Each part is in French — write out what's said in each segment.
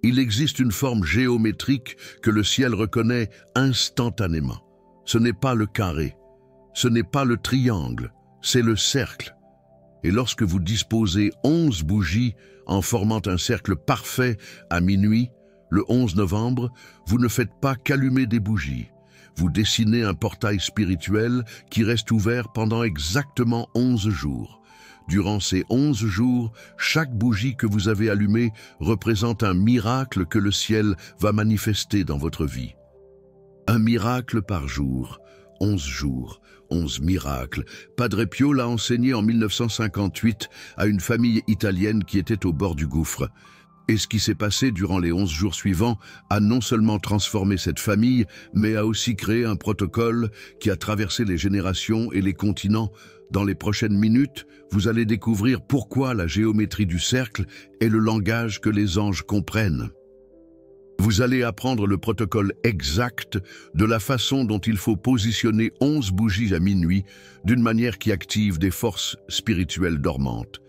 Il existe une forme géométrique que le ciel reconnaît instantanément. Ce n'est pas le carré, ce n'est pas le triangle, c'est le cercle. Et lorsque vous disposez 11 bougies en formant un cercle parfait à minuit, le 11 novembre, vous ne faites pas qu'allumer des bougies. Vous dessinez un portail spirituel qui reste ouvert pendant exactement 11 jours. Durant ces 11 jours, chaque bougie que vous avez allumée représente un miracle que le ciel va manifester dans votre vie. Un miracle par jour, 11 miracles. Padre Pio l'a enseigné en 1958 à une famille italienne qui était au bord du gouffre. Et ce qui s'est passé durant les 11 jours suivants a non seulement transformé cette famille, mais a aussi créé un protocole qui a traversé les générations et les continents. Dans les prochaines minutes, vous allez découvrir pourquoi la géométrie du cercle est le langage que les anges comprennent. Vous allez apprendre le protocole exact de la façon dont il faut positionner 11 bougies à minuit d'une manière qui active des forces spirituelles dormantes.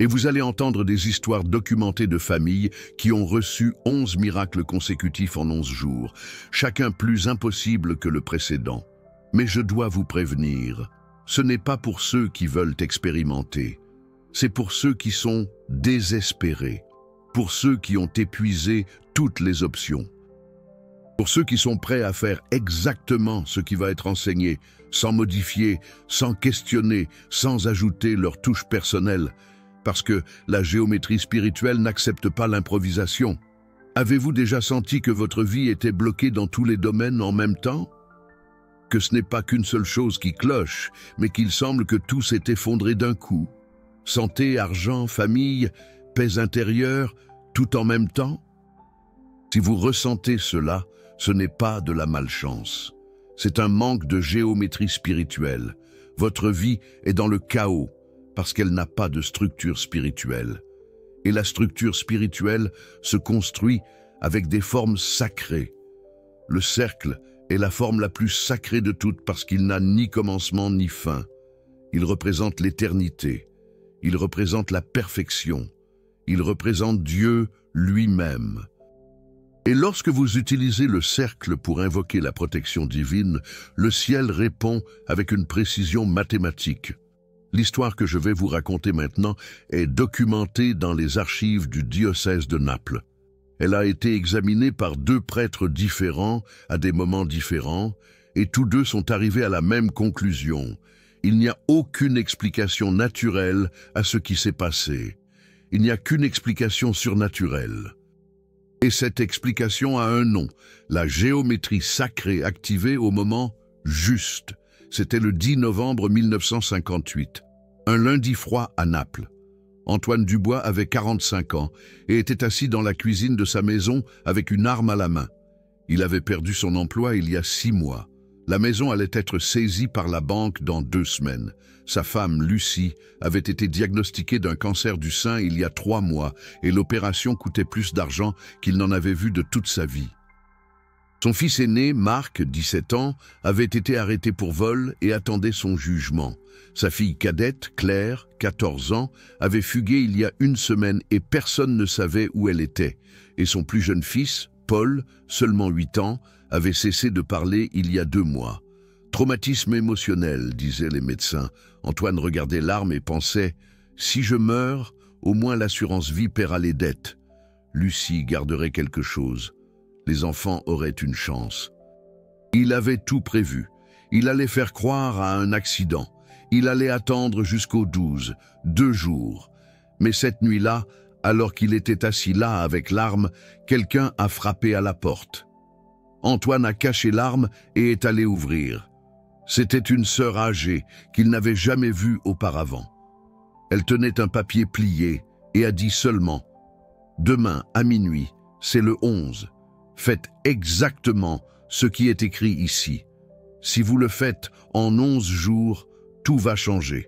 Et vous allez entendre des histoires documentées de familles qui ont reçu 11 miracles consécutifs en 11 jours, chacun plus impossible que le précédent. Mais je dois vous prévenir, ce n'est pas pour ceux qui veulent expérimenter, c'est pour ceux qui sont désespérés, pour ceux qui ont épuisé toutes les options, pour ceux qui sont prêts à faire exactement ce qui va être enseigné, sans modifier, sans questionner, sans ajouter leur touche personnelle, parce que la géométrie spirituelle n'accepte pas l'improvisation. Avez-vous déjà senti que votre vie était bloquée dans tous les domaines en même temps? Que ce n'est pas qu'une seule chose qui cloche, mais qu'il semble que tout s'est effondré d'un coup? Santé, argent, famille, paix intérieure, tout en même temps? Si vous ressentez cela, ce n'est pas de la malchance. C'est un manque de géométrie spirituelle. Votre vie est dans le chaos parce qu'elle n'a pas de structure spirituelle. Et la structure spirituelle se construit avec des formes sacrées. Le cercle est la forme la plus sacrée de toutes parce qu'il n'a ni commencement ni fin. Il représente l'éternité. Il représente la perfection. Il représente Dieu lui-même. Et lorsque vous utilisez le cercle pour invoquer la protection divine, le ciel répond avec une précision mathématique. L'histoire que je vais vous raconter maintenant est documentée dans les archives du diocèse de Naples. Elle a été examinée par 2 prêtres différents à des moments différents, et tous 2 sont arrivés à la même conclusion. Il n'y a aucune explication naturelle à ce qui s'est passé. Il n'y a qu'une explication surnaturelle. Et cette explication a un nom, la géométrie sacrée activée au moment juste. C'était le 10 novembre 1958, un lundi froid à Naples. Antoine Dubois avait 45 ans et était assis dans la cuisine de sa maison avec une arme à la main. Il avait perdu son emploi il y a 6 mois. La maison allait être saisie par la banque dans 2 semaines. Sa femme, Lucie, avait été diagnostiquée d'un cancer du sein il y a 3 mois et l'opération coûtait plus d'argent qu'il n'en avait vu de toute sa vie. Son fils aîné, Marc, 17 ans, avait été arrêté pour vol et attendait son jugement. Sa fille cadette, Claire, 14 ans, avait fugué il y a 1 semaine et personne ne savait où elle était. Et son plus jeune fils, Paul, seulement 8 ans, avait cessé de parler il y a 2 mois. Traumatisme émotionnel, disaient les médecins. Antoine regardait l'arme et pensait « Si je meurs, au moins l'assurance vie paiera les dettes. Lucie garderait quelque chose. Les enfants auraient une chance. » Il avait tout prévu. Il allait faire croire à un accident. Il allait attendre jusqu'au 12, 2 jours. Mais cette nuit-là, alors qu'il était assis là avec l'arme, quelqu'un a frappé à la porte. Antoine a caché l'arme et est allé ouvrir. C'était une sœur âgée qu'il n'avait jamais vue auparavant. Elle tenait un papier plié et a dit seulement « Demain, à minuit, c'est le 11. Faites exactement ce qui est écrit ici. Si vous le faites en 11 jours, tout va changer.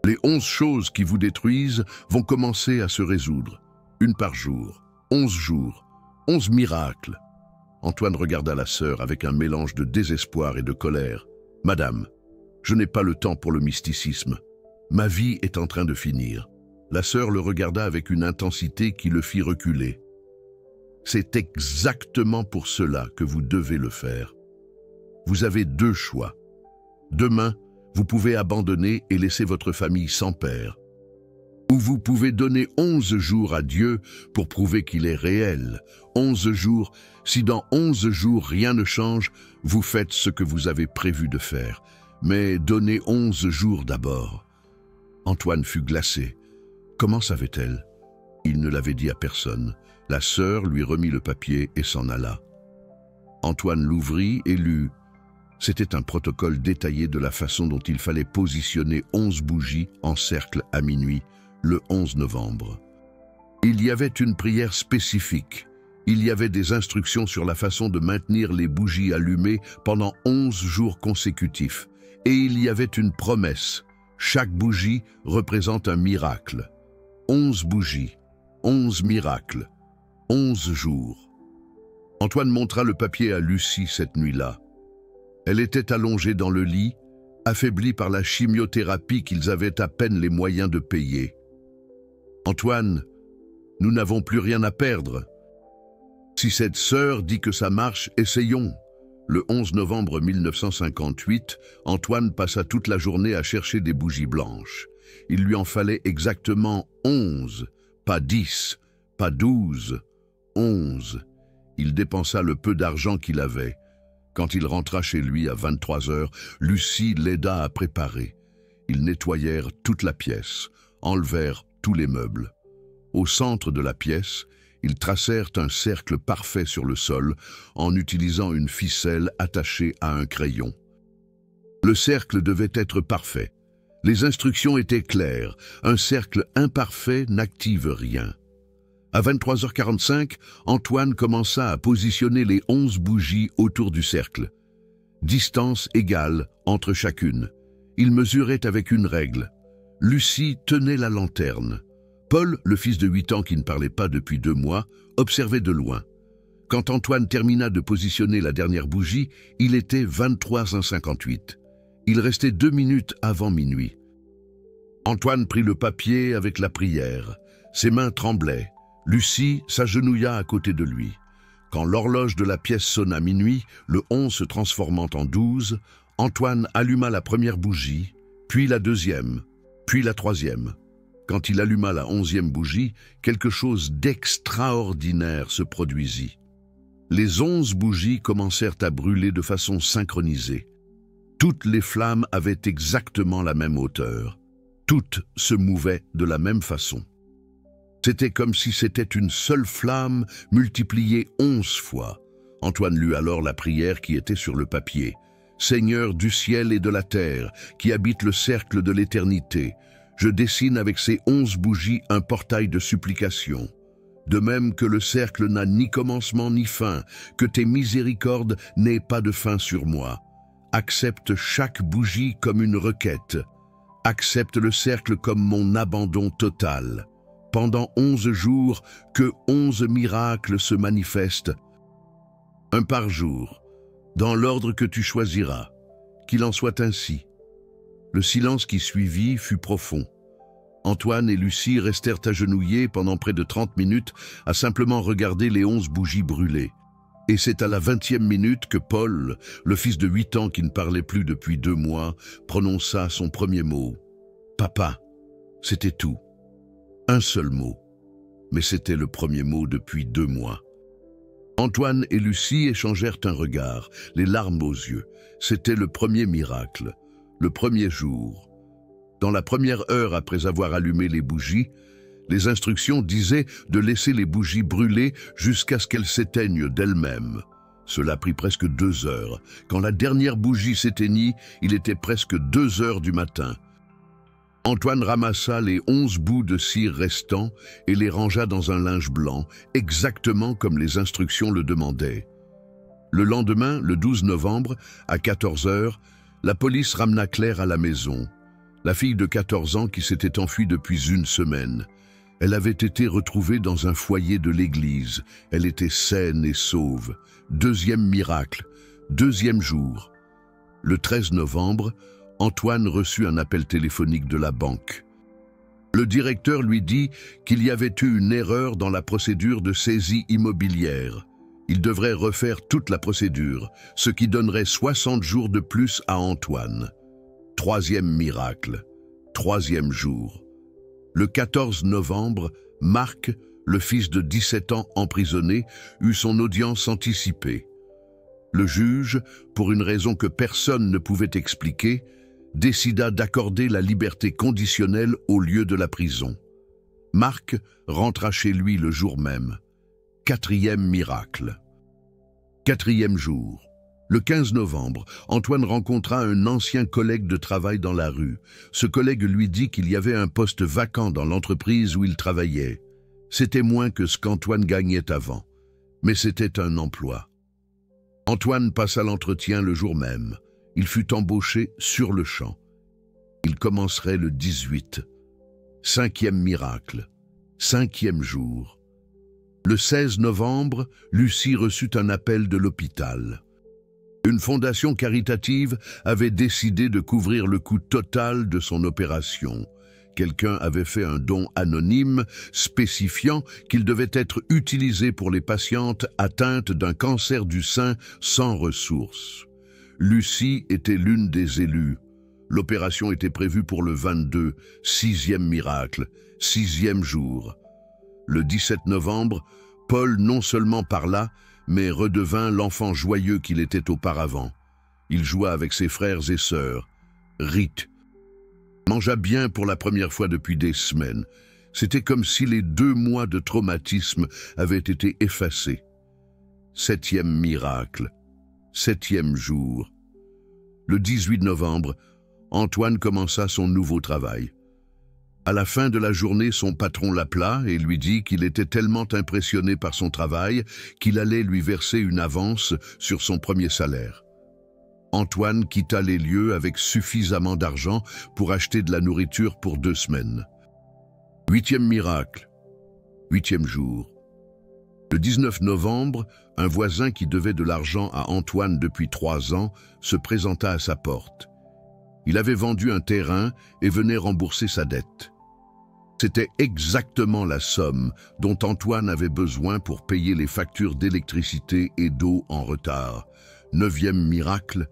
Les 11 choses qui vous détruisent vont commencer à se résoudre. 1 par jour, 11 jours, 11 miracles. » Antoine regarda la sœur avec un mélange de désespoir et de colère. « Madame, je n'ai pas le temps pour le mysticisme. Ma vie est en train de finir. » La sœur le regarda avec une intensité qui le fit reculer. C'est exactement pour cela que vous devez le faire. Vous avez deux choix. Demain, vous pouvez abandonner et laisser votre famille sans père. Ou vous pouvez donner 11 jours à Dieu pour prouver qu'il est réel. 11 jours, si dans 11 jours rien ne change, vous faites ce que vous avez prévu de faire. Mais donnez 11 jours d'abord. Antoine fut glacé. Comment savait-elle? Il ne l'avait dit à personne. La sœur lui remit le papier et s'en alla. Antoine l'ouvrit et lut. C'était un protocole détaillé de la façon dont il fallait positionner 11 bougies en cercle à minuit, le 11 novembre. Il y avait une prière spécifique. Il y avait des instructions sur la façon de maintenir les bougies allumées pendant 11 jours consécutifs. Et il y avait une promesse. Chaque bougie représente un miracle. 11 bougies, 11 miracles, 11 jours. Antoine montra le papier à Lucie cette nuit-là. Elle était allongée dans le lit, affaiblie par la chimiothérapie qu'ils avaient à peine les moyens de payer. « Antoine, nous n'avons plus rien à perdre. Si cette sœur dit que ça marche, essayons. » Le 11 novembre 1958, Antoine passa toute la journée à chercher des bougies blanches. Il lui en fallait exactement 11, pas 10, pas 12, 11. Il dépensa le peu d'argent qu'il avait. Quand il rentra chez lui à 23 heures, Lucie l'aida à préparer. Ils nettoyèrent toute la pièce, enlevèrent tous les meubles. Au centre de la pièce, ils tracèrent un cercle parfait sur le sol en utilisant une ficelle attachée à un crayon. Le cercle devait être parfait. Les instructions étaient claires. Un cercle imparfait n'active rien. À 23h45, Antoine commença à positionner les 11 bougies autour du cercle. Distance égale entre chacune. Il mesurait avec une règle. Lucie tenait la lanterne. Paul, le fils de 8 ans qui ne parlait pas depuis 2 mois, observait de loin. Quand Antoine termina de positionner la dernière bougie, il était 23h58. Il restait 2 minutes avant minuit. Antoine prit le papier avec la prière. Ses mains tremblaient. Lucie s'agenouilla à côté de lui. Quand l'horloge de la pièce sonna minuit, le 11 se transformant en 12, Antoine alluma la première bougie, puis la deuxième, puis la troisième. Quand il alluma la 11e bougie, quelque chose d'extraordinaire se produisit. Les 11 bougies commencèrent à brûler de façon synchronisée. Toutes les flammes avaient exactement la même hauteur. Toutes se mouvaient de la même façon. C'était comme si c'était une seule flamme multipliée 11 fois. Antoine lut alors la prière qui était sur le papier. « Seigneur du ciel et de la terre, qui habite le cercle de l'éternité, je dessine avec ces 11 bougies un portail de supplication. De même que le cercle n'a ni commencement ni fin, que tes miséricordes n'aient pas de fin sur moi. Accepte chaque bougie comme une requête. Accepte le cercle comme mon abandon total. Pendant 11 jours, que 11 miracles se manifestent, un par jour, dans l'ordre que tu choisiras. Qu'il en soit ainsi. » Le silence qui suivit fut profond. Antoine et Lucie restèrent agenouillés pendant près de 30 minutes à simplement regarder les 11 bougies brûler. Et c'est à la 20e minute que Paul, le fils de 8 ans qui ne parlait plus depuis 2 mois, prononça son premier mot. « Papa ». C'était tout. Un seul mot. Mais c'était le premier mot depuis 2 mois. Antoine et Lucie échangèrent un regard, les larmes aux yeux. C'était le premier miracle, le premier jour. Dans la première heure après avoir allumé les bougies, les instructions disaient de laisser les bougies brûler jusqu'à ce qu'elles s'éteignent d'elles-mêmes. Cela prit presque 2 heures. Quand la dernière bougie s'éteignit, il était presque 2 heures du matin. Antoine ramassa les 11 bouts de cire restants et les rangea dans un linge blanc, exactement comme les instructions le demandaient. Le lendemain, le 12 novembre, à 14 heures, la police ramena Claire à la maison. La fille de 14 ans qui s'était enfuie depuis 1 semaine. Elle avait été retrouvée dans un foyer de l'église. Elle était saine et sauve. 2e miracle, 2e jour. Le 13 novembre, Antoine reçut un appel téléphonique de la banque. Le directeur lui dit qu'il y avait eu une erreur dans la procédure de saisie immobilière. Il devrait refaire toute la procédure, ce qui donnerait 60 jours de plus à Antoine. Troisième miracle, troisième jour. Le 14 novembre, Marc, le fils de 17 ans emprisonné, eut son audience anticipée. Le juge, pour une raison que personne ne pouvait expliquer, décida d'accorder la liberté conditionnelle au lieu de la prison. Marc rentra chez lui le jour même. Quatrième miracle. Quatrième jour. Le 15 novembre, Antoine rencontra un ancien collègue de travail dans la rue. Ce collègue lui dit qu'il y avait un poste vacant dans l'entreprise où il travaillait. C'était moins que ce qu'Antoine gagnait avant, mais c'était un emploi. Antoine passa l'entretien le jour même. Il fut embauché sur le champ. Il commencerait le 18. Cinquième miracle. Cinquième jour. Le 16 novembre, Lucie reçut un appel de l'hôpital. Une fondation caritative avait décidé de couvrir le coût total de son opération. Quelqu'un avait fait un don anonyme spécifiant qu'il devait être utilisé pour les patientes atteintes d'un cancer du sein sans ressources. Lucie était l'une des élues. L'opération était prévue pour le 22, sixième miracle, sixième jour. Le 17 novembre, Paul non seulement parla, mais redevint l'enfant joyeux qu'il était auparavant. Il joua avec ses frères et sœurs, rit, mangea bien pour la première fois depuis des semaines. C'était comme si les 2 mois de traumatisme avaient été effacés. Septième miracle, septième jour. Le 18 novembre, Antoine commença son nouveau travail. À la fin de la journée, son patron l'appela et lui dit qu'il était tellement impressionné par son travail qu'il allait lui verser une avance sur son premier salaire. Antoine quitta les lieux avec suffisamment d'argent pour acheter de la nourriture pour 2 semaines. Huitième miracle, huitième jour. Le 19 novembre, un voisin qui devait de l'argent à Antoine depuis 3 ans se présenta à sa porte. Il avait vendu un terrain et venait rembourser sa dette. C'était exactement la somme dont Antoine avait besoin pour payer les factures d'électricité et d'eau en retard. 9e miracle,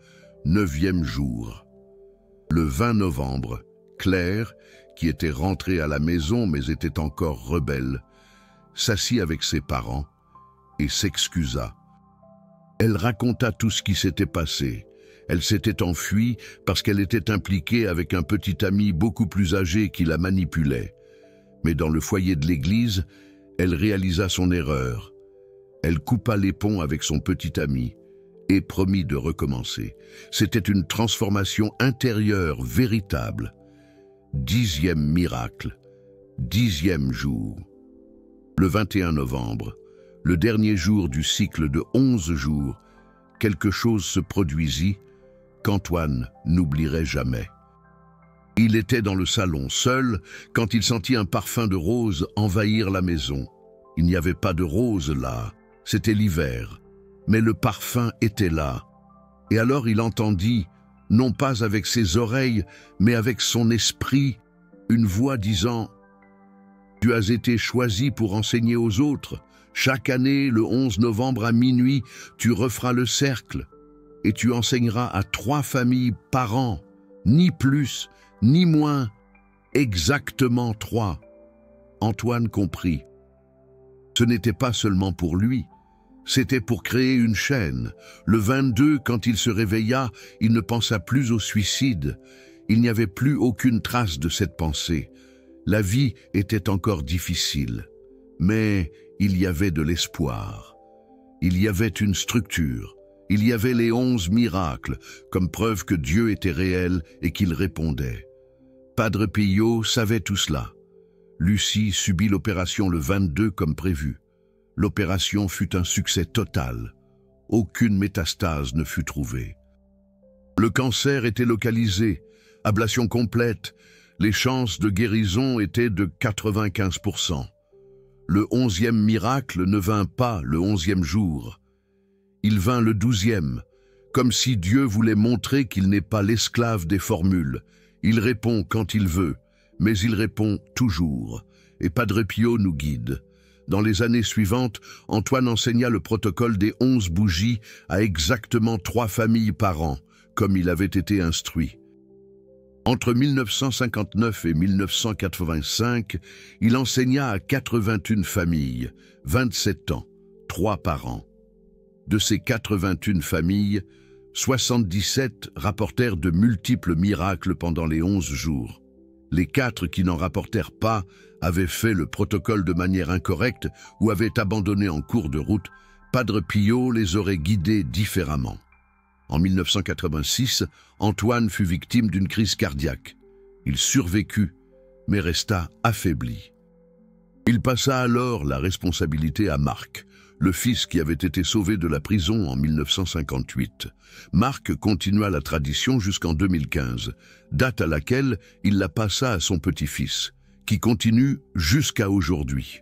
9e jour. Le 20 novembre, Claire, qui était rentrée à la maison mais était encore rebelle, s'assit avec ses parents et s'excusa. Elle raconta tout ce qui s'était passé. Elle s'était enfuie parce qu'elle était impliquée avec un petit ami beaucoup plus âgé qui la manipulait. Mais dans le foyer de l'église, elle réalisa son erreur. Elle coupa les ponts avec son petit ami et promit de recommencer. C'était une transformation intérieure véritable. 10e miracle, 10e jour. Le 21 novembre, le dernier jour du cycle de 11 jours, quelque chose se produisit qu'Antoine n'oublierait jamais. Il était dans le salon, seul, quand il sentit un parfum de rose envahir la maison. Il n'y avait pas de rose là, c'était l'hiver, mais le parfum était là. Et alors il entendit, non pas avec ses oreilles, mais avec son esprit, une voix disant « Tu as été choisi pour enseigner aux autres. Chaque année, le 11 novembre à minuit, tu referas le cercle. Et tu enseigneras à 3 familles par an, ni plus, ni moins, exactement 3. Antoine comprit. Ce n'était pas seulement pour lui, c'était pour créer une chaîne. Le 22, quand il se réveilla, il ne pensa plus au suicide. Il n'y avait plus aucune trace de cette pensée. La vie était encore difficile, mais il y avait de l'espoir. Il y avait une structure. Il y avait les 11 miracles, comme preuve que Dieu était réel et qu'il répondait. Padre Pio savait tout cela. Lucie subit l'opération le 22 comme prévu. L'opération fut un succès total. Aucune métastase ne fut trouvée. Le cancer était localisé, ablation complète. Les chances de guérison étaient de 95%. Le 11e miracle ne vint pas le 11e jour. Il vint le 12e, comme si Dieu voulait montrer qu'il n'est pas l'esclave des formules. Il répond quand il veut, mais il répond toujours, et Padre Pio nous guide. Dans les années suivantes, Antoine enseigna le protocole des 11 bougies à exactement 3 familles par an, comme il avait été instruit. Entre 1959 et 1985, il enseigna à 81 familles, 27 ans, 3 par an. De ces 81 familles, 77 rapportèrent de multiples miracles pendant les 11 jours. Les 4 qui n'en rapportèrent pas avaient fait le protocole de manière incorrecte ou avaient abandonné en cours de route. Padre Pio les aurait guidés différemment. En 1986, Antoine fut victime d'une crise cardiaque. Il survécut, mais resta affaibli. Il passa alors la responsabilité à Marc, le fils qui avait été sauvé de la prison en 1958. Marc continua la tradition jusqu'en 2015, date à laquelle il la passa à son petit-fils, qui continue jusqu'à aujourd'hui.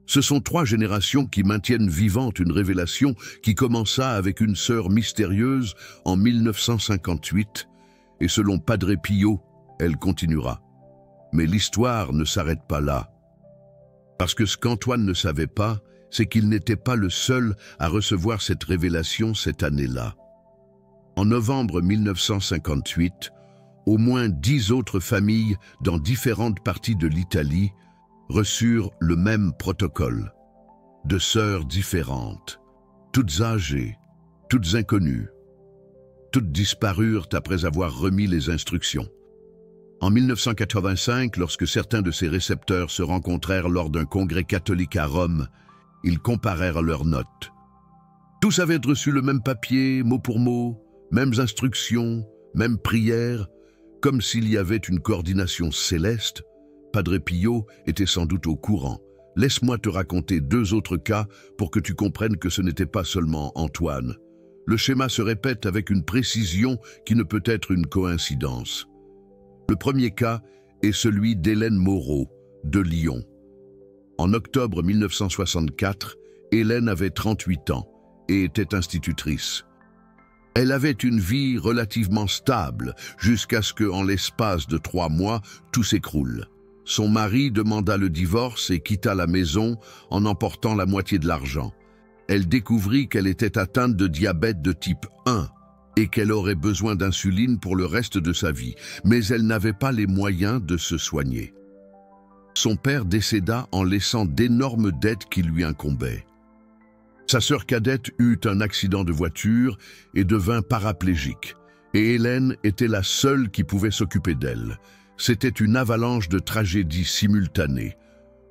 Ce sont 3 générations qui maintiennent vivante une révélation qui commença avec une sœur mystérieuse en 1958, et selon Padre Pio, elle continuera. Mais l'histoire ne s'arrête pas là. Parce que ce qu'Antoine ne savait pas, c'est qu'il n'était pas le seul à recevoir cette révélation cette année-là. En novembre 1958, au moins 10 autres familles dans différentes parties de l'Italie reçurent le même protocole. De sœurs différentes, toutes âgées, toutes inconnues. Toutes disparurent après avoir remis les instructions. En 1985, lorsque certains de ces récepteurs se rencontrèrent lors d'un congrès catholique à Rome, ils comparèrent leurs notes. Tous avaient reçu le même papier, mot pour mot, mêmes instructions, même prières, comme s'il y avait une coordination céleste. Padre Pio était sans doute au courant. Laisse-moi te raconter 2 autres cas pour que tu comprennes que ce n'était pas seulement Antoine. Le schéma se répète avec une précision qui ne peut être une coïncidence. Le premier cas est celui d'Hélène Moreau, de Lyon. En octobre 1964, Hélène avait 38 ans et était institutrice. Elle avait une vie relativement stable jusqu'à ce que, en l'espace de 3 mois, tout s'écroule. Son mari demanda le divorce et quitta la maison en emportant la moitié de l'argent. Elle découvrit qu'elle était atteinte de diabète de type 1 et qu'elle aurait besoin d'insuline pour le reste de sa vie, mais elle n'avait pas les moyens de se soigner. Son père décéda en laissant d'énormes dettes qui lui incombaient. Sa sœur cadette eut un accident de voiture et devint paraplégique, et Hélène était la seule qui pouvait s'occuper d'elle. C'était une avalanche de tragédies simultanées.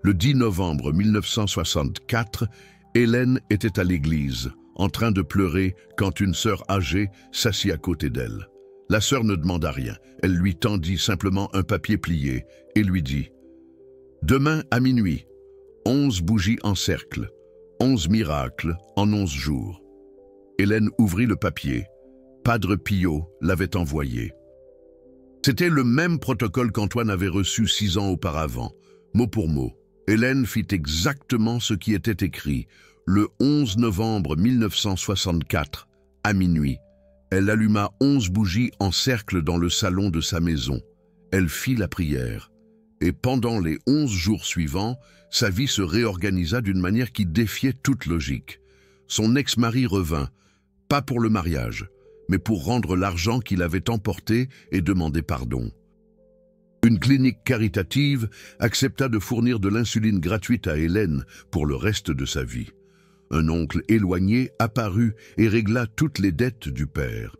Le 10 novembre 1964, Hélène était à l'église, en train de pleurer quand une sœur âgée s'assit à côté d'elle. La sœur ne demanda rien. Elle lui tendit simplement un papier plié et lui dit « Demain à minuit, 11 bougies en cercle, 11 miracles en 11 jours. » Hélène ouvrit le papier. Padre Pio l'avait envoyé. C'était le même protocole qu'Antoine avait reçu 6 ans auparavant, mot pour mot. Hélène fit exactement ce qui était écrit. Le 11 novembre 1964, à minuit, elle alluma 11 bougies en cercle dans le salon de sa maison. Elle fit la prière. Et pendant les 11 jours suivants, sa vie se réorganisa d'une manière qui défiait toute logique. Son ex-mari revint, pas pour le mariage, mais pour rendre l'argent qu'il avait emporté et demander pardon. Une clinique caritative accepta de fournir de l'insuline gratuite à Hélène pour le reste de sa vie. Un oncle éloigné apparut et régla toutes les dettes du père.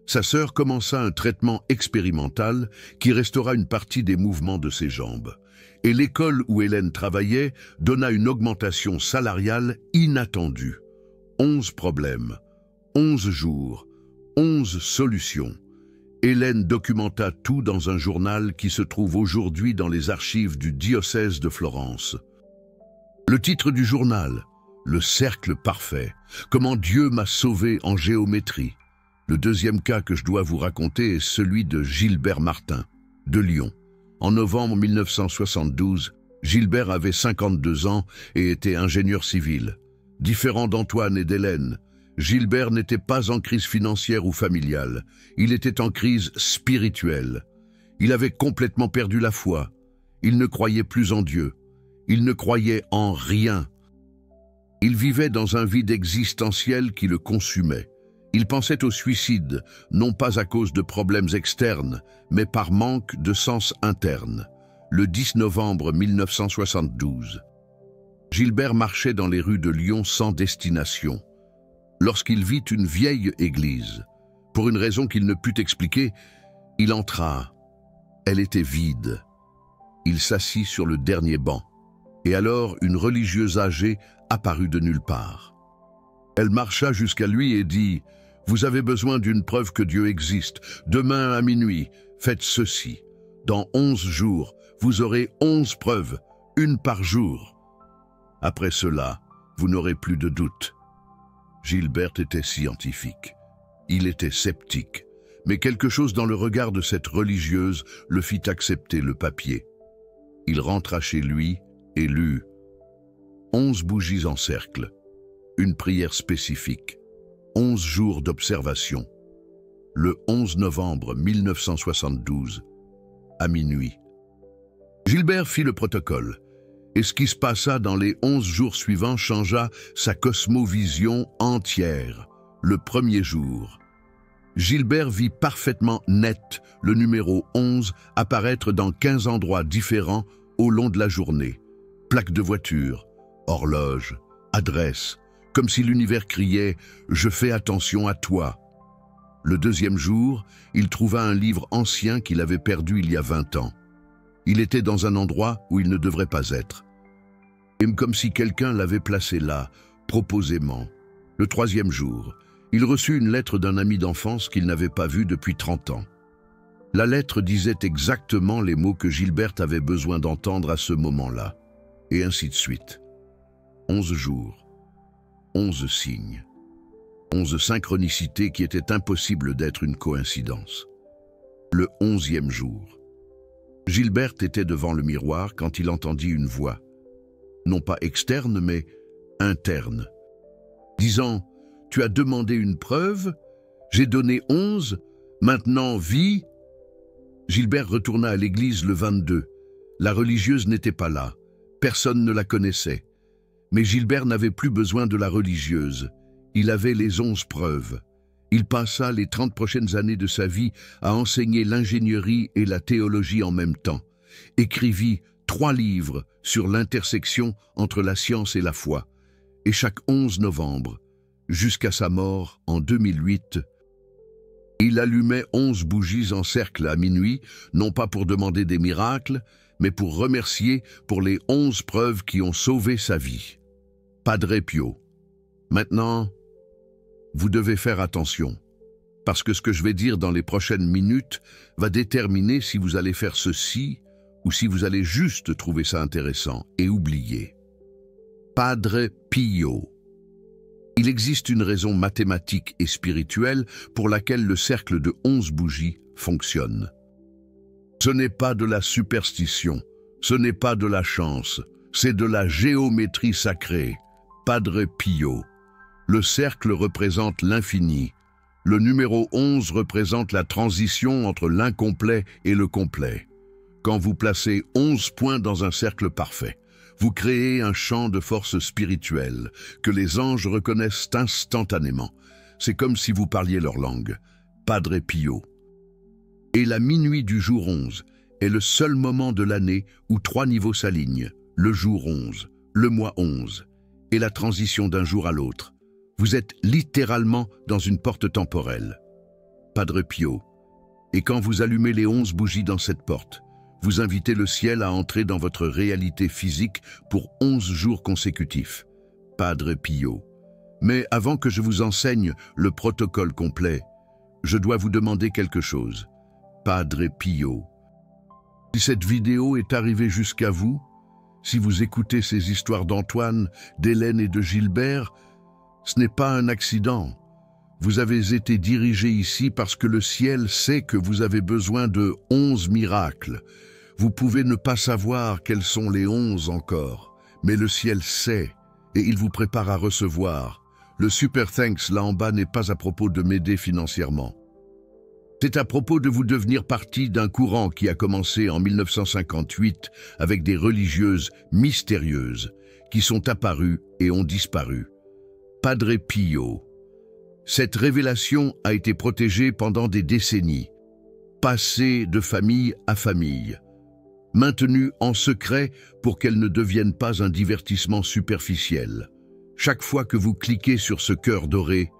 Sa sœur commença un traitement expérimental qui restaura une partie des mouvements de ses jambes. Et l'école où Hélène travaillait donna une augmentation salariale inattendue. 11 problèmes, 11 jours, 11 solutions. Hélène documenta tout dans un journal qui se trouve aujourd'hui dans les archives du diocèse de Florence. Le titre du journal, « Le cercle parfait, comment Dieu m'a sauvé en géométrie ». Le deuxième cas que je dois vous raconter est celui de Gilbert Martin, de Lyon. En novembre 1972, Gilbert avait 52 ans et était ingénieur civil. Différent d'Antoine et d'Hélène, Gilbert n'était pas en crise financière ou familiale, il était en crise spirituelle. Il avait complètement perdu la foi, Il ne croyait plus en Dieu. Il ne croyait en rien. Il vivait dans un vide existentiel qui le consumait. Il pensait au suicide, non pas à cause de problèmes externes, mais par manque de sens interne. Le 10 novembre 1972. Gilbert marchait dans les rues de Lyon sans destination, lorsqu'il vit une vieille église. Pour une raison qu'il ne put expliquer, il entra. Elle était vide. Il s'assit sur le dernier banc. Et alors, une religieuse âgée apparut de nulle part. Elle marcha jusqu'à lui et dit « Vous avez besoin d'une preuve que Dieu existe. Demain à minuit, faites ceci. Dans 11 jours, vous aurez 11 preuves, une par jour. Après cela, vous n'aurez plus de doute. » Gilbert était scientifique. Il était sceptique. Mais quelque chose dans le regard de cette religieuse le fit accepter le papier. Il rentra chez lui et lut 11 bougies en cercle, une prière spécifique, 11 jours d'observation. Le 11 novembre 1972, à minuit. Gilbert fit le protocole, et ce qui se passa dans les 11 jours suivants changea sa cosmovision entière. Le premier jour, Gilbert vit parfaitement net le numéro 11 apparaître dans 15 endroits différents au long de la journée. Plaque de voiture, horloge, adresse, comme si l'univers criait « Je fais attention à toi ». Le deuxième jour, il trouva un livre ancien qu'il avait perdu il y a 20 ans. Il était dans un endroit où il ne devrait pas être. Et comme si quelqu'un l'avait placé là, proposément. Le troisième jour, il reçut une lettre d'un ami d'enfance qu'il n'avait pas vu depuis 30 ans. La lettre disait exactement les mots que Gilbert avait besoin d'entendre à ce moment-là. Et ainsi de suite. 11 jours, 11 signes, 11 synchronicités qui étaient impossibles d'être une coïncidence. Le 11e jour. Gilbert était devant le miroir quand il entendit une voix, non pas externe mais interne, disant « Tu as demandé une preuve, j'ai donné 11, maintenant vis ». Gilbert retourna à l'église le 22. La religieuse n'était pas là. Personne ne la connaissait. Mais Gilbert n'avait plus besoin de la religieuse. Il avait les 11 preuves. Il passa les 30 prochaines années de sa vie à enseigner l'ingénierie et la théologie en même temps. Écrivit 3 livres sur l'intersection entre la science et la foi. Et chaque 11 novembre, jusqu'à sa mort en 2008, il allumait 11 bougies en cercle à minuit, non pas pour demander des miracles, mais pour remercier pour les 11 preuves qui ont sauvé sa vie. Padre Pio. Maintenant, vous devez faire attention, parce que ce que je vais dire dans les prochaines minutes va déterminer si vous allez faire ceci ou si vous allez juste trouver ça intéressant et oublier. Padre Pio. Il existe une raison mathématique et spirituelle pour laquelle le cercle de 11 bougies fonctionne. Ce n'est pas de la superstition, ce n'est pas de la chance, c'est de la géométrie sacrée. Padre Pio. Le cercle représente l'infini. Le numéro 11 représente la transition entre l'incomplet et le complet. Quand vous placez 11 points dans un cercle parfait, vous créez un champ de force spirituelle que les anges reconnaissent instantanément. C'est comme si vous parliez leur langue. Padre Pio. Et la minuit du jour 11 est le seul moment de l'année où 3 niveaux s'alignent. Le jour 11, le mois 11 et la transition d'un jour à l'autre. Vous êtes littéralement dans une porte temporelle. Padre Pio. Et quand vous allumez les 11 bougies dans cette porte, vous invitez le ciel à entrer dans votre réalité physique pour 11 jours consécutifs. Padre Pio. Mais avant que je vous enseigne le protocole complet, je dois vous demander quelque chose. Padre Pio. Si cette vidéo est arrivée jusqu'à vous, si vous écoutez ces histoires d'Antoine, d'Hélène et de Gilbert, ce n'est pas un accident. Vous avez été dirigé ici parce que le ciel sait que vous avez besoin de 11 miracles. Vous pouvez ne pas savoir quels sont les 11 encore, mais le ciel sait et il vous prépare à recevoir. Le super thanks là en bas n'est pas à propos de m'aider financièrement. C'est à propos de vous devenir partie d'un courant qui a commencé en 1958 avec des religieuses mystérieuses qui sont apparues et ont disparu. Padre Pio. Cette révélation a été protégée pendant des décennies, passée de famille à famille, maintenue en secret pour qu'elle ne devienne pas un divertissement superficiel. Chaque fois que vous cliquez sur ce cœur doré,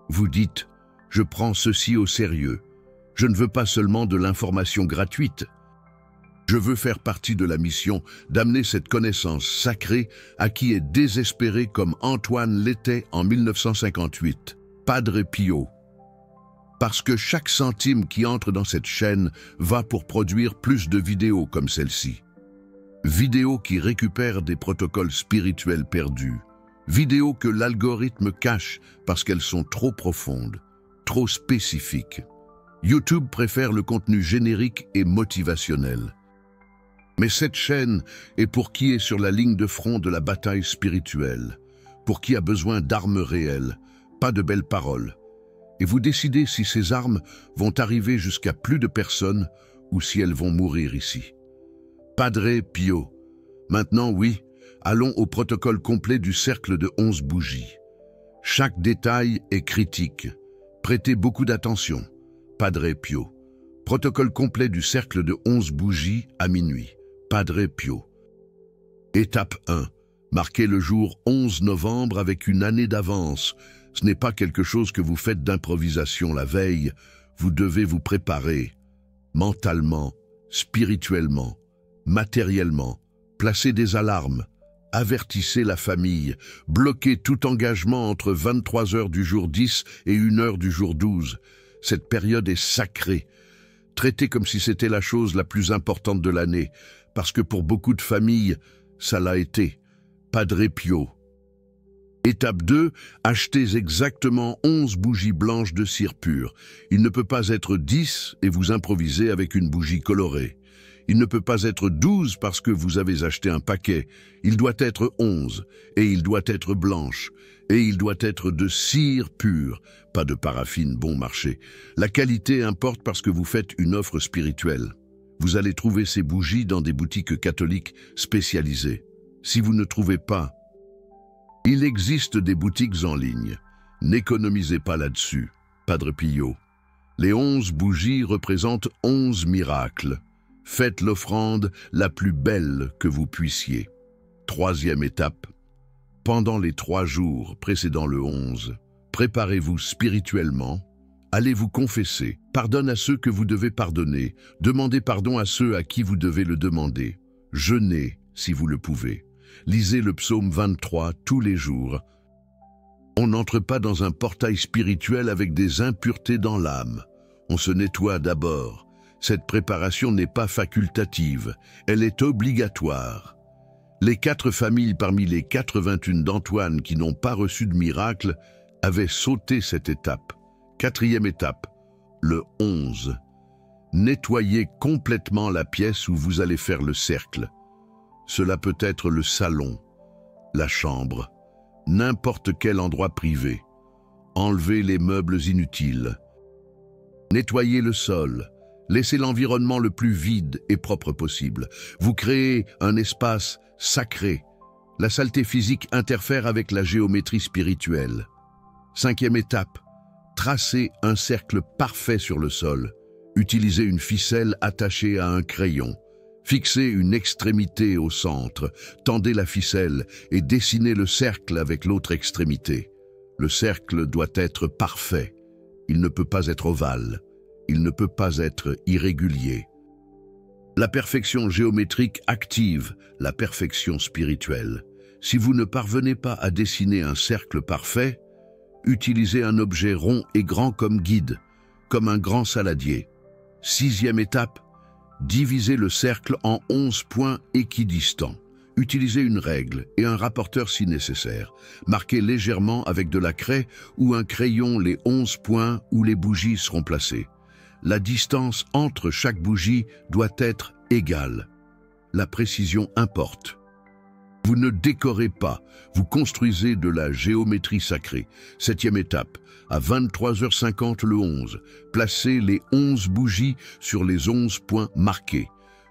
vous dites « Je prends ceci au sérieux ». Je ne veux pas seulement de l'information gratuite. Je veux faire partie de la mission d'amener cette connaissance sacrée à qui est désespéré comme Antoine l'était en 1958. Padre Pio. Parce que chaque centime qui entre dans cette chaîne va pour produire plus de vidéos comme celle-ci. Vidéos qui récupèrent des protocoles spirituels perdus. Vidéos que l'algorithme cache parce qu'elles sont trop profondes, trop spécifiques. YouTube préfère le contenu générique et motivationnel. Mais cette chaîne est pour qui est sur la ligne de front de la bataille spirituelle, pour qui a besoin d'armes réelles, pas de belles paroles. Et vous décidez si ces armes vont arriver jusqu'à plus de personnes ou si elles vont mourir ici. Padre Pio. Maintenant, oui, allons au protocole complet du cercle de 11 bougies. Chaque détail est critique. Prêtez beaucoup d'attention. Padre Pio. Protocole complet du cercle de 11 bougies à minuit. Padre Pio. Étape 1. Marquez le jour 11 novembre avec une année d'avance. Ce n'est pas quelque chose que vous faites d'improvisation la veille. Vous devez vous préparer mentalement, spirituellement, matériellement. Placez des alarmes. Avertissez la famille. Bloquez tout engagement entre 23 heures du jour 10 et 1 heure du jour 12. Cette période est sacrée. Traitez comme si c'était la chose la plus importante de l'année, parce que pour beaucoup de familles, ça l'a été. Padre Pio. Étape 2, achetez exactement 11 bougies blanches de cire pure. Il ne peut pas être 10 et vous improvisez avec une bougie colorée. Il ne peut pas être 12 parce que vous avez acheté un paquet. Il doit être 11 et il doit être blanche. Et il doit être de cire pure, pas de paraffine bon marché. La qualité importe parce que vous faites une offre spirituelle. Vous allez trouver ces bougies dans des boutiques catholiques spécialisées. Si vous ne trouvez pas, il existe des boutiques en ligne. N'économisez pas là-dessus. Padre Pio. Les 11 bougies représentent 11 miracles. Faites l'offrande la plus belle que vous puissiez. Troisième étape. Pendant les 3 jours précédant le 11, préparez-vous spirituellement, allez vous confesser, pardonne à ceux que vous devez pardonner, demandez pardon à ceux à qui vous devez le demander, jeûnez si vous le pouvez, lisez le psaume 23 tous les jours. On n'entre pas dans un portail spirituel avec des impuretés dans l'âme, on se nettoie d'abord. Cette préparation n'est pas facultative, elle est obligatoire. Les 4 familles parmi les 81 d'Antoine qui n'ont pas reçu de miracle avaient sauté cette étape. 4e étape, le 11. Nettoyez complètement la pièce où vous allez faire le cercle. Cela peut être le salon, la chambre, n'importe quel endroit privé. Enlevez les meubles inutiles. Nettoyez le sol. Laissez l'environnement le plus vide et propre possible. Vous créez un espace sacré. La saleté physique interfère avec la géométrie spirituelle. 5e étape, tracez un cercle parfait sur le sol. Utilisez une ficelle attachée à un crayon. Fixez une extrémité au centre. Tendez la ficelle et dessinez le cercle avec l'autre extrémité. Le cercle doit être parfait. Il ne peut pas être ovale. Il ne peut pas être irrégulier. La perfection géométrique active la perfection spirituelle. Si vous ne parvenez pas à dessiner un cercle parfait, utilisez un objet rond et grand comme guide, comme un grand saladier. 6e étape, divisez le cercle en 11 points équidistants. Utilisez une règle et un rapporteur si nécessaire. Marquez légèrement avec de la craie ou un crayon les 11 points où les bougies seront placées. La distance entre chaque bougie doit être égale. La précision importe. Vous ne décorez pas, vous construisez de la géométrie sacrée. 7e étape, à 23h50 le 11, placez les 11 bougies sur les 11 points marqués.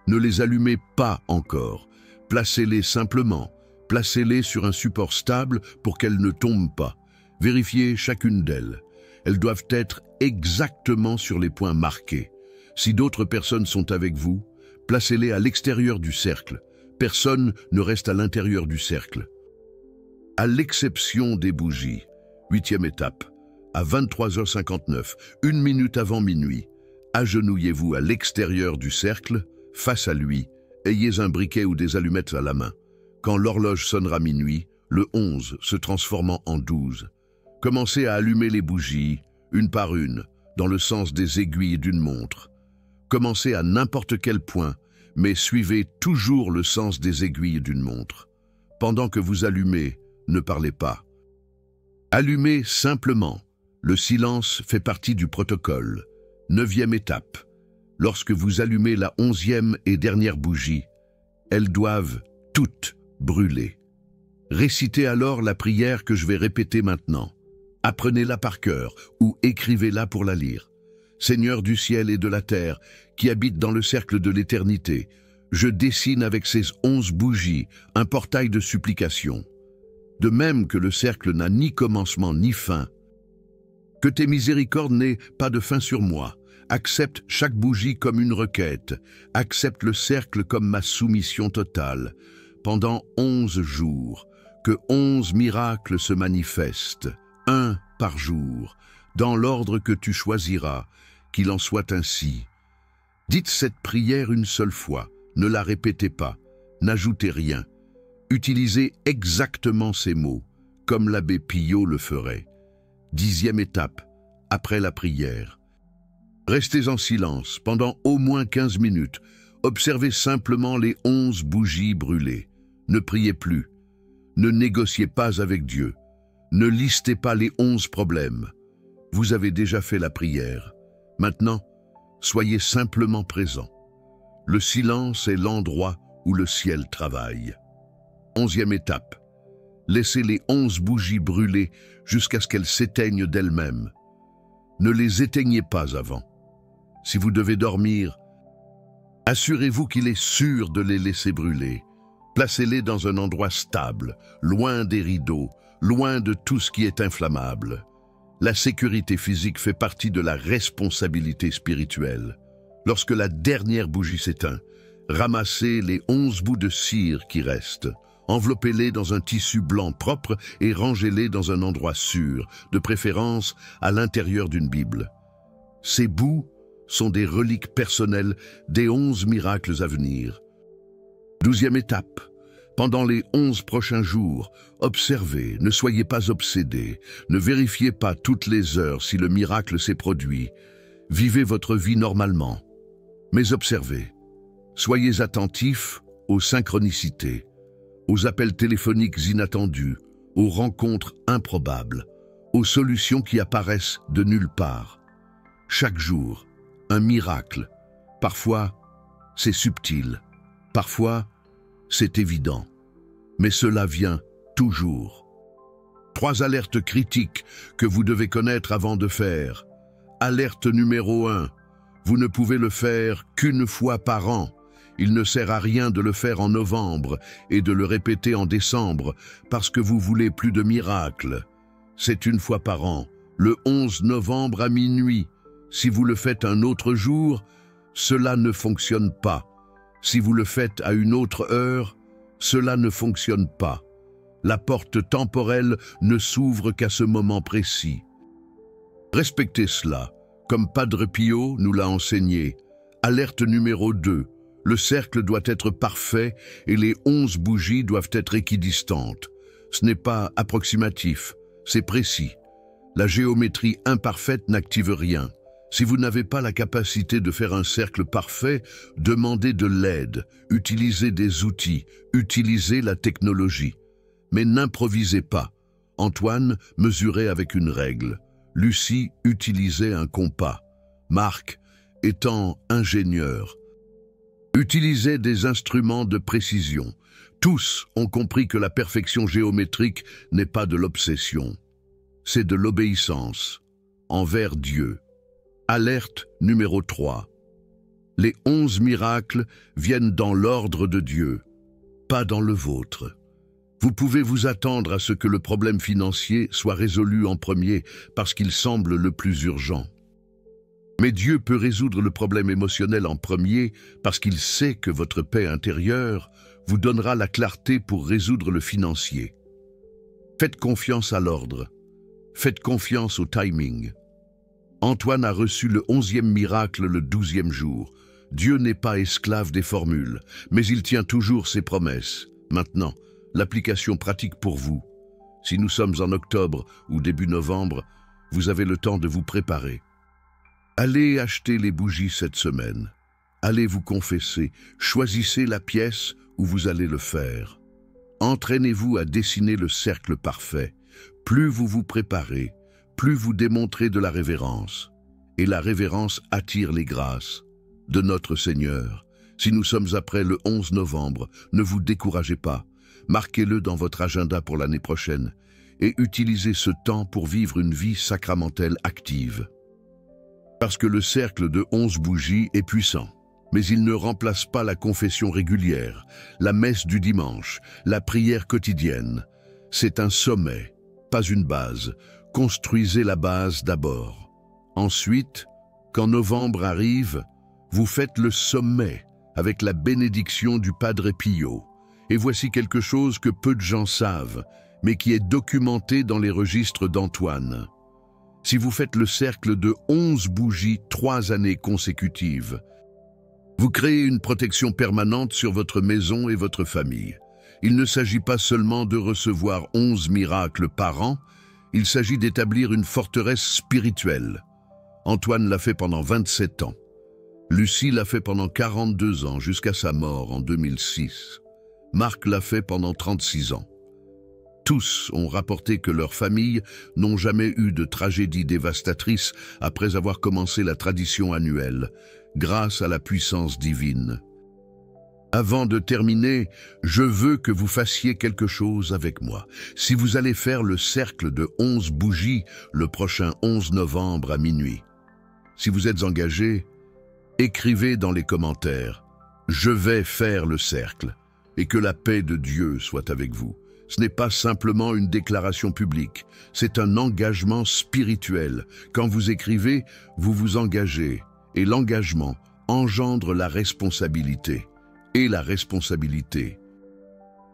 Ne les allumez pas encore, placez-les simplement. Placez-les sur un support stable pour qu'elles ne tombent pas. Vérifiez chacune d'elles. Elles doivent être exactement sur les points marqués. Si d'autres personnes sont avec vous, placez-les à l'extérieur du cercle. Personne ne reste à l'intérieur du cercle. À l'exception des bougies, 8e étape, à 23h59, 1 minute avant minuit, agenouillez-vous à l'extérieur du cercle, face à lui, ayez un briquet ou des allumettes à la main. Quand l'horloge sonnera minuit, le 11 se transformant en 12. Commencez à allumer les bougies, une par une, dans le sens des aiguilles d'une montre. Commencez à n'importe quel point, mais suivez toujours le sens des aiguilles d'une montre. Pendant que vous allumez, ne parlez pas. Allumez simplement. Le silence fait partie du protocole. 9e étape. Lorsque vous allumez la 11e et dernière bougie, elles doivent toutes brûler. Récitez alors la prière que je vais répéter maintenant. Apprenez-la par cœur ou écrivez-la pour la lire. Seigneur du ciel et de la terre, qui habite dans le cercle de l'éternité, je dessine avec ces 11 bougies un portail de supplication. De même que le cercle n'a ni commencement ni fin, que tes miséricordes n'aient pas de fin sur moi. Accepte chaque bougie comme une requête. Accepte le cercle comme ma soumission totale. Pendant 11 jours, que 11 miracles se manifestent, un par jour, dans l'ordre que tu choisiras, qu'il en soit ainsi. Dites cette prière une seule fois, ne la répétez pas, n'ajoutez rien. Utilisez exactement ces mots, comme l'abbé Pillot le ferait. 10e étape, après la prière. Restez en silence pendant au moins 15 minutes. Observez simplement les 11 bougies brûlées. Ne priez plus. Ne négociez pas avec Dieu. Ne listez pas les 11 problèmes. Vous avez déjà fait la prière. Maintenant, soyez simplement présent. Le silence est l'endroit où le ciel travaille. 11e étape. Laissez les 11 bougies brûler jusqu'à ce qu'elles s'éteignent d'elles-mêmes. Ne les éteignez pas avant. Si vous devez dormir, assurez-vous qu'il est sûr de les laisser brûler. Placez-les dans un endroit stable, loin des rideaux, loin de tout ce qui est inflammable. La sécurité physique fait partie de la responsabilité spirituelle. Lorsque la dernière bougie s'éteint, ramassez les 11 bouts de cire qui restent. Enveloppez-les dans un tissu blanc propre et rangez-les dans un endroit sûr, de préférence à l'intérieur d'une Bible. Ces bouts sont des reliques personnelles des 11 miracles à venir. 12e étape. Pendant les 11 prochains jours, observez, ne soyez pas obsédés, ne vérifiez pas toutes les heures si le miracle s'est produit. Vivez votre vie normalement, mais observez. Soyez attentifs aux synchronicités, aux appels téléphoniques inattendus, aux rencontres improbables, aux solutions qui apparaissent de nulle part. Chaque jour, un miracle. Parfois, c'est subtil. Parfois, c'est évident. Mais cela vient toujours. 3 alertes critiques que vous devez connaître avant de faire. Alerte numéro 1. Vous ne pouvez le faire qu'une fois par an. Il ne sert à rien de le faire en novembre et de le répéter en décembre parce que vous voulez plus de miracles. C'est une fois par an, le 11 novembre à minuit. Si vous le faites un autre jour, cela ne fonctionne pas. Si vous le faites à une autre heure, cela ne fonctionne pas. La porte temporelle ne s'ouvre qu'à ce moment précis. Respectez cela, comme Padre Pio nous l'a enseigné. Alerte numéro 2. Le cercle doit être parfait et les 11 bougies doivent être équidistantes. Ce n'est pas approximatif, c'est précis. La géométrie imparfaite n'active rien. Si vous n'avez pas la capacité de faire un cercle parfait, demandez de l'aide, utilisez des outils, utilisez la technologie. Mais n'improvisez pas. Antoine mesurait avec une règle. Lucie utilisait un compas. Marc, étant ingénieur, Utilisez des instruments de précision. Tous ont compris que la perfection géométrique n'est pas de l'obsession. C'est de l'obéissance envers Dieu. Alerte numéro 3. Les 11 miracles viennent dans l'ordre de Dieu, pas dans le vôtre. Vous pouvez vous attendre à ce que le problème financier soit résolu en premier parce qu'il semble le plus urgent. Mais Dieu peut résoudre le problème émotionnel en premier parce qu'il sait que votre paix intérieure vous donnera la clarté pour résoudre le financier. Faites confiance à l'ordre. Faites confiance au timing. Antoine a reçu le 11e miracle le 12e jour. Dieu n'est pas esclave des formules, mais il tient toujours ses promesses. Maintenant, l'application pratique pour vous. Si nous sommes en octobre ou début novembre, vous avez le temps de vous préparer. Allez acheter les bougies cette semaine. Allez vous confesser. Choisissez la pièce où vous allez le faire. Entraînez-vous à dessiner le cercle parfait. Plus vous vous préparez, plus vous démontrez de la révérence. Et la révérence attire les grâces de notre Seigneur. Si nous sommes après le 11 novembre, ne vous découragez pas. Marquez-le dans votre agenda pour l'année prochaine et utilisez ce temps pour vivre une vie sacramentelle active. Parce que le cercle de 11 bougies est puissant, mais il ne remplace pas la confession régulière, la messe du dimanche, la prière quotidienne. C'est un sommet, pas une base. Construisez la base d'abord. Ensuite, quand novembre arrive, vous faites le sommet avec la bénédiction du Padre Pio. Et voici quelque chose que peu de gens savent, mais qui est documenté dans les registres d'Antoine. Si vous faites le cercle de 11 bougies 3 années consécutives, vous créez une protection permanente sur votre maison et votre famille. Il ne s'agit pas seulement de recevoir 11 miracles par an, il s'agit d'établir une forteresse spirituelle. Antoine l'a fait pendant 27 ans. Lucie l'a fait pendant 42 ans, jusqu'à sa mort en 2006. Marc l'a fait pendant 36 ans. Tous ont rapporté que leurs familles n'ont jamais eu de tragédie dévastatrice après avoir commencé la tradition annuelle, grâce à la puissance divine. Avant de terminer, je veux que vous fassiez quelque chose avec moi. Si vous allez faire le cercle de 11 bougies le prochain 11 novembre à minuit, si vous êtes engagé, écrivez dans les commentaires « Je vais faire le cercle » et que la paix de Dieu soit avec vous. Ce n'est pas simplement une déclaration publique, c'est un engagement spirituel. Quand vous écrivez, vous vous engagez, et l'engagement engendre la responsabilité. Et la responsabilité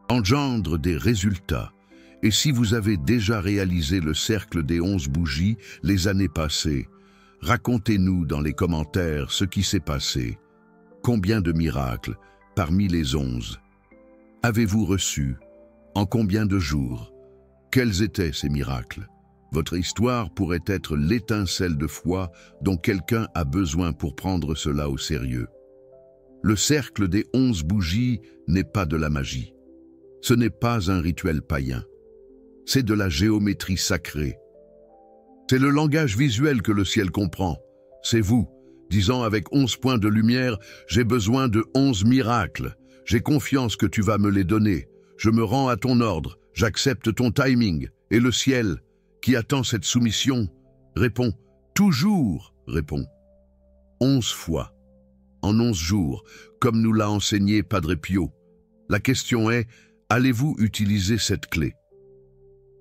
engendre des résultats. Et si vous avez déjà réalisé le cercle des 11 bougies les années passées, racontez-nous dans les commentaires ce qui s'est passé. Combien de miracles parmi les 11 avez-vous reçu? En combien de jours? Quels étaient ces miracles? Votre histoire pourrait être l'étincelle de foi dont quelqu'un a besoin pour prendre cela au sérieux. Le cercle des 11 bougies n'est pas de la magie. Ce n'est pas un rituel païen. C'est de la géométrie sacrée. C'est le langage visuel que le ciel comprend. C'est vous, disant avec 11 points de lumière, « J'ai besoin de 11 miracles. J'ai confiance que tu vas me les donner. Je me rends à ton ordre. J'accepte ton timing. » Et le ciel, qui attend cette soumission, répond, toujours répond. 11 fois. En 11 jours, comme nous l'a enseigné Padre Pio. La question est, allez-vous utiliser cette clé?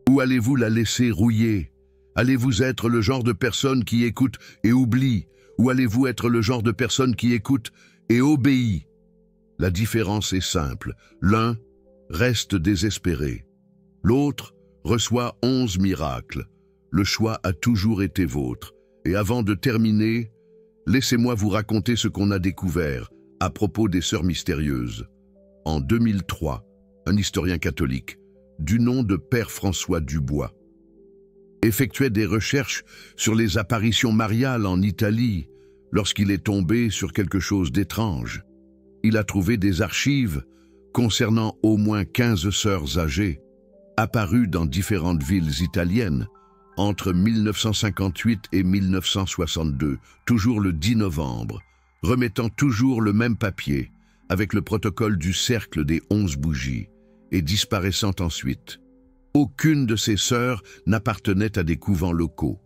Ou allez-vous la laisser rouiller? Allez-vous être le genre de personne qui écoute et oublie? Ou allez-vous être le genre de personne qui écoute et obéit? La différence est simple. L'un reste désespéré. L'autre reçoit 11 miracles. Le choix a toujours été vôtre. Et avant de terminer, laissez-moi vous raconter ce qu'on a découvert à propos des Sœurs mystérieuses. En 2003, un historien catholique, du nom de Père François Dubois, effectuait des recherches sur les apparitions mariales en Italie lorsqu'il est tombé sur quelque chose d'étrange. Il a trouvé des archives concernant au moins 15 sœurs âgées, apparues dans différentes villes italiennes, entre 1958 et 1962, toujours le 10 novembre, remettant toujours le même papier, avec le protocole du cercle des 11 bougies, et disparaissant ensuite. Aucune de ses sœurs n'appartenait à des couvents locaux.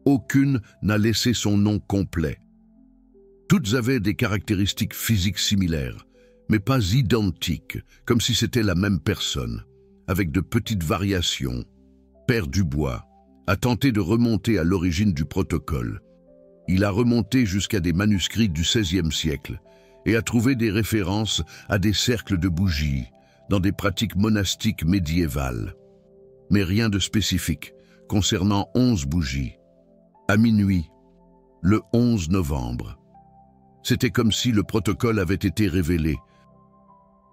Aucune n'a laissé son nom complet. Toutes avaient des caractéristiques physiques similaires, mais pas identiques, comme si c'était la même personne, avec de petites variations. Père Dubois a tenté de remonter à l'origine du protocole. Il a remonté jusqu'à des manuscrits du XVIe siècle et a trouvé des références à des cercles de bougies dans des pratiques monastiques médiévales. Mais rien de spécifique concernant 11 bougies. À minuit, le 11 novembre, c'était comme si le protocole avait été révélé,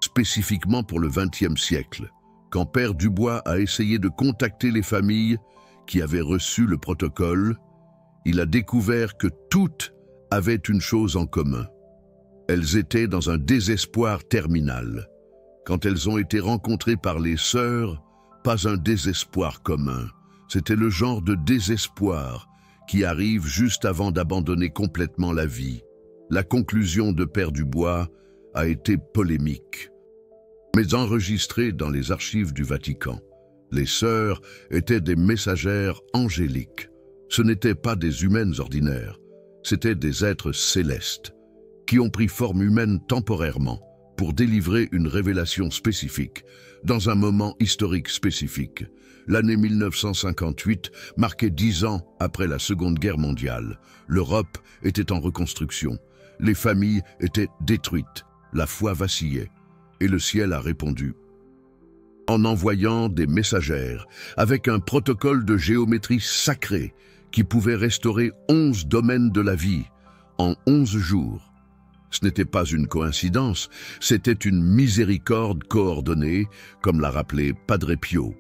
spécifiquement pour le XXe siècle, quand Père Dubois a essayé de contacter les familles qui avaient reçu le protocole. Il a découvert que toutes avaient une chose en commun. Elles étaient dans un désespoir terminal. Quand elles ont été rencontrées par les sœurs, pas un désespoir commun. C'était le genre de désespoir qui arrive juste avant d'abandonner complètement la vie. La conclusion de Père Dubois a été polémique, mais enregistrée dans les archives du Vatican. Les sœurs étaient des messagères angéliques. Ce n'étaient pas des humaines ordinaires, c'étaient des êtres célestes qui ont pris forme humaine temporairement pour délivrer une révélation spécifique dans un moment historique spécifique. L'année 1958 marquait 10 ans après la Seconde Guerre mondiale. L'Europe était en reconstruction. Les familles étaient détruites. La foi vacillait. Et le ciel a répondu en envoyant des messagères avec un protocole de géométrie sacrée qui pouvait restaurer 11 domaines de la vie en 11 jours. Ce n'était pas une coïncidence, c'était une miséricorde coordonnée, comme l'a rappelé Padre Pio.